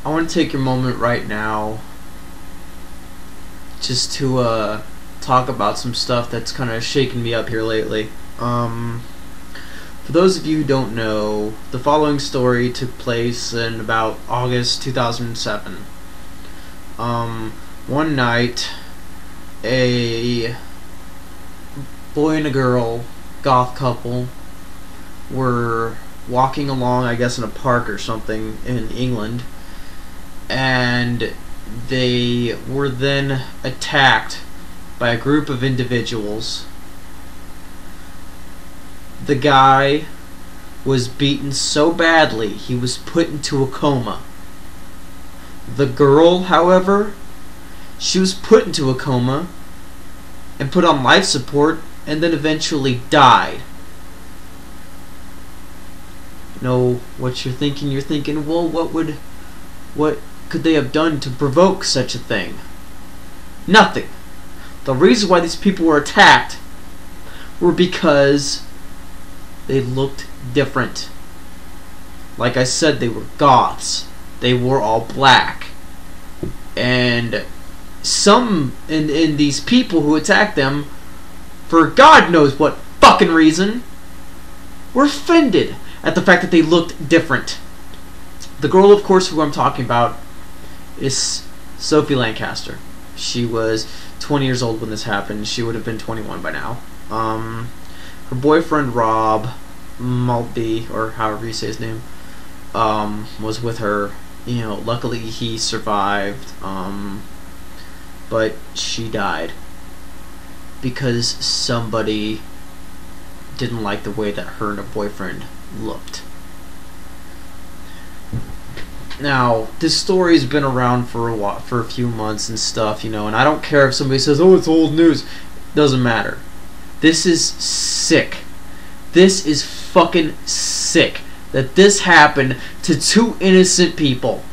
I want to take a moment right now just to talk about some stuff that's kind of shaken me up here lately. For those of you who don't know, the following story took place in about August 2007. One night, a boy and a girl, goth couple, were walking along, I guess in a park or something in England, and they were then attacked by a group of individuals. The guy was beaten so badly he was put into a coma. The girl, however, she was put into a coma and put on life support and then eventually died. You know what you're thinking? You're thinking, well, what could they have done to provoke such a thing? Nothing. The reason why these people were attacked were because they looked different. Like I said, they were goths. They wore all black. And some in these people who attacked them, for God knows what fucking reason, were offended at the fact that they looked different. The girl, of course, who I'm talking about is Sophie Lancaster. She was 20 years old when this happened. She would have been 21 by now. Her boyfriend, Rob Maltby, or however you say his name, was with her. You know, luckily he survived, but she died because somebody didn't like the way that her and her boyfriend looked. Now, this story's been around for a few months and stuff, you know, and I don't care if somebody says, "Oh, it's old news." Doesn't matter. This is sick. This is fucking sick that this happened to two innocent people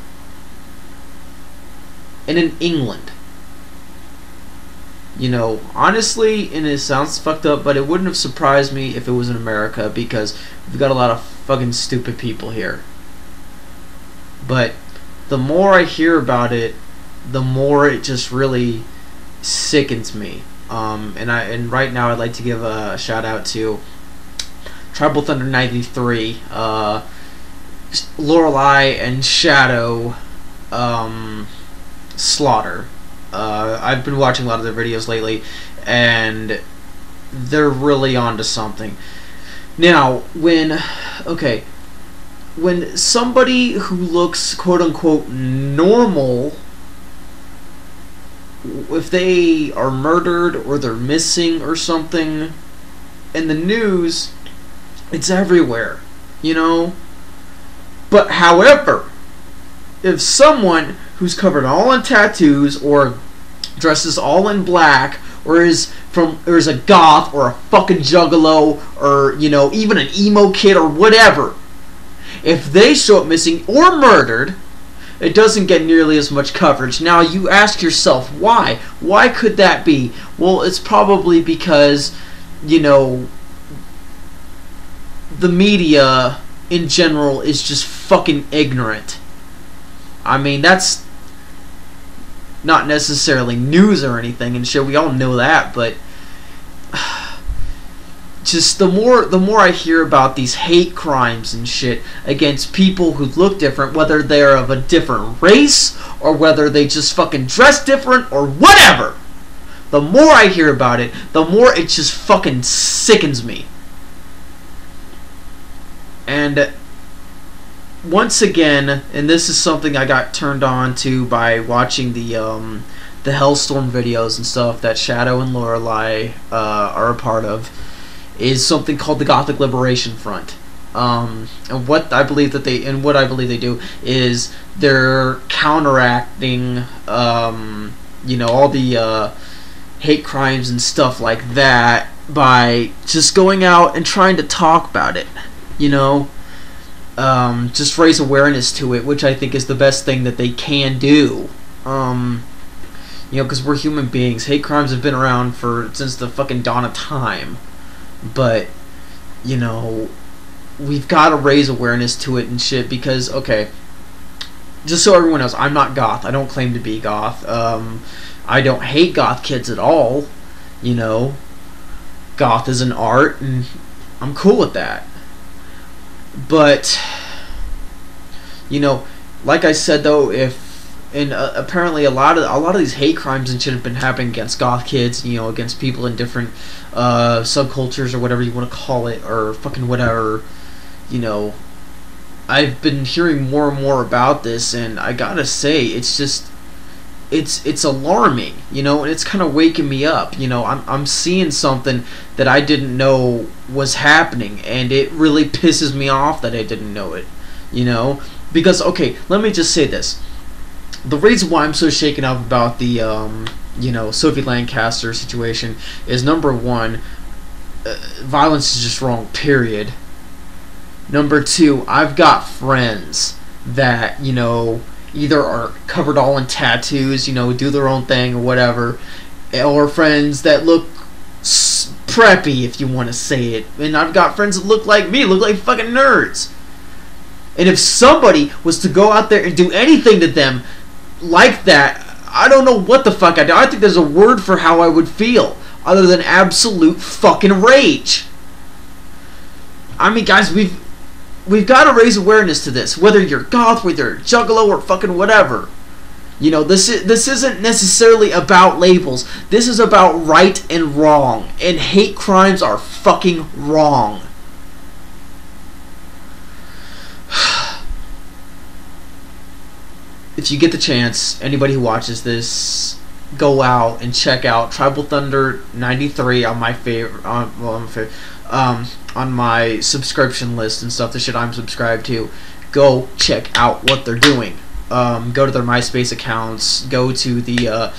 and in England. You know, honestly, and it sounds fucked up, but it wouldn't have surprised me if it was in America, because we've got a lot of fucking stupid people here. But the more I hear about it, the more it just really sickens me. And right now I'd like to give a shout out to Tribal Thunder 93, Laurelli and Shadow Slaughter. I've been watching a lot of their videos lately, and they're really onto something. Now, when somebody who looks quote-unquote normal, if they are murdered or they're missing or something, in the news, it's everywhere, you know? But however, if someone who's covered all in tattoos or dresses all in black or is a goth or a fucking juggalo or, you know, even an emo kid or whatever, if they show up missing or murdered, it doesn't get nearly as much coverage. Now you ask yourself, why? Why could that be? Well, it's probably because, you know, the media in general is just fucking ignorant. I mean, that's not necessarily news or anything, and shit, we all know that, but just the more I hear about these hate crimes and shit against people who look different, whether they're of a different race or whether they just fucking dress different or whatever, the more I hear about it, the more it just fucking sickens me. And once again, and this is something I got turned on to by watching the Hellstorm videos and stuff that Shadow and Lorelei are a part of, is something called the Gothic Liberation Front. And what I believe they do is they're counteracting, you know, all the hate crimes and stuff like that by just going out and trying to talk about it, you know. Just raise awareness to it, which I think is the best thing that they can do. You know, because we're human beings. Hate crimes have been around since the fucking dawn of time. But, you know, we've got to raise awareness to it and shit, because, okay, just so everyone knows, I'm not goth. I don't claim to be goth. I don't hate goth kids at all. You know, goth is an art, and I'm cool with that. But, you know, like I said though, apparently a lot of these hate crimes and shit have been happening against goth kids, you know, against people in different subcultures or whatever you want to call it, or fucking whatever, you know. I've been hearing more and more about this, and I gotta say, it's just, it's alarming, you know, and it's kind of waking me up. You know, I'm seeing something that I didn't know was happening, and it really pisses me off that I didn't know it, you know, because, okay, let me just say this. The reason why I'm so shaken up about the, you know, Sophie Lancaster situation is, number one, violence is just wrong, period. Number two, I've got friends that, you know, either are covered all in tattoos, you know, do their own thing or whatever, or friends that look preppy, if you want to say it. And I've got friends that look like me, look like fucking nerds. And if somebody was to go out there and do anything to them like that, I don't know what the fuck I'd do. I think there's a word for how I would feel other than absolute fucking rage. I mean, guys, we've got to raise awareness to this. Whether you're goth, whether you're juggalo, or fucking whatever. You know, this isn't necessarily about labels. This is about right and wrong. And hate crimes are fucking wrong. If you get the chance, anybody who watches this, go out and check out Tribal Thunder 93 on my favorite, on my subscription list and stuff, the shit I'm subscribed to. Go check out what they're doing. Go to their MySpace accounts. Go to the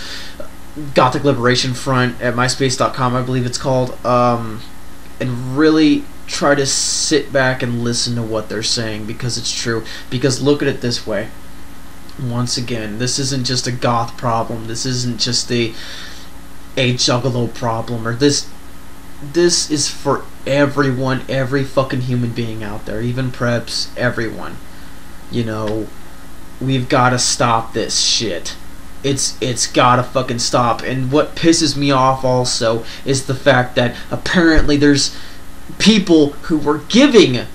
Gothic Liberation Front at myspace.com, I believe it's called, and really try to sit back and listen to what they're saying, because it's true. Because look at it this way. Once again, this isn't just a goth problem. This isn't just a juggalo problem, or this is for everyone, every fucking human being out there, even preps, everyone. You know, we've got to stop this shit. It's gotta fucking stop. And what pisses me off also is the fact that apparently there's people who were giving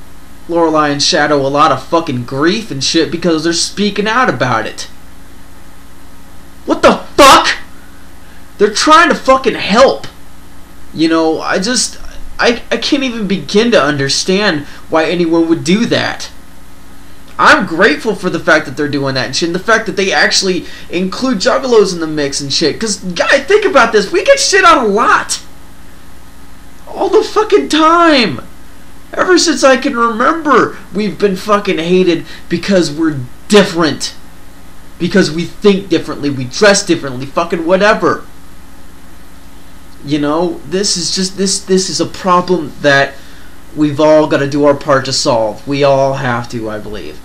Lorelei and Shadow a lot of fucking grief and shit because they're speaking out about it. What the fuck? They're trying to fucking help. You know, I can't even begin to understand why anyone would do that. I'm grateful for the fact that they're doing that and shit, and the fact that they actually include juggalos in the mix and shit. Because, guys, think about this. We get shit on a lot. All the fucking time. Ever since I can remember, we've been fucking hated because we're different. Because we think differently, we dress differently, fucking whatever. You know, this is just, this is a problem that we've all got to do our part to solve. We all have to, I believe.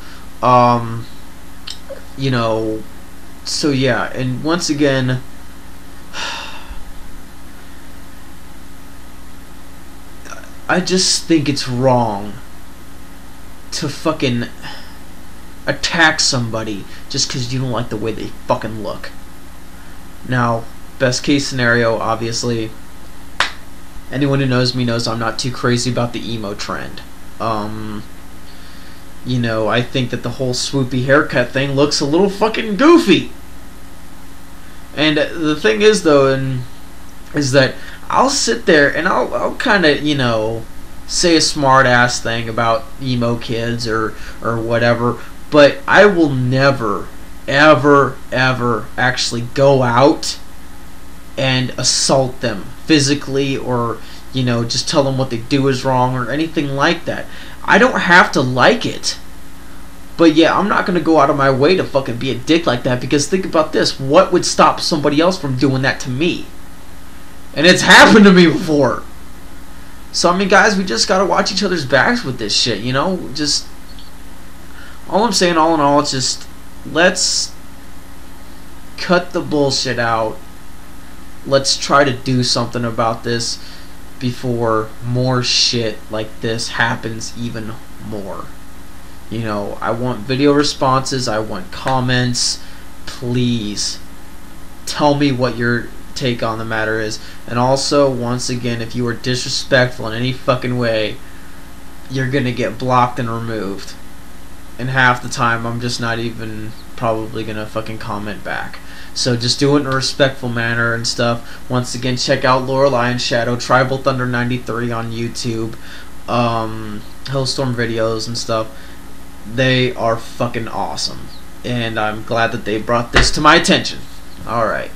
You know, so yeah, and once again, I just think it's wrong to fucking attack somebody just because you don't like the way they fucking look. Now, best case scenario, obviously, anyone who knows me knows I'm not too crazy about the emo trend. You know, I think that the whole swoopy haircut thing looks a little fucking goofy. And the thing is, though, is that I'll sit there and I'll kind of, you know, say a smart ass thing about emo kids or whatever, but I will never, ever, ever actually go out and assault them physically, or, you know, just tell them what they do is wrong or anything like that. I don't have to like it. But yeah, I'm not going to go out of my way to fucking be a dick like that, because think about this. What would stop somebody else from doing that to me? And it's happened to me before. So, I mean, guys, we just got to watch each other's backs with this shit, you know? Just, all I'm saying, all in all, it's just, let's cut the bullshit out. Let's try to do something about this before more shit like this happens even more. You know, I want video responses, I want comments. Please tell me what your take on the matter is. And also, once again, if you are disrespectful in any fucking way, you're gonna get blocked and removed. And half the time, I'm just not even probably gonna fucking comment back. So just do it in a respectful manner and stuff. Once again, check out Lorelei and Shadow, Tribal Thunder 93 on YouTube, Hellstorm videos and stuff. They are fucking awesome, and I'm glad that they brought this to my attention. Alright.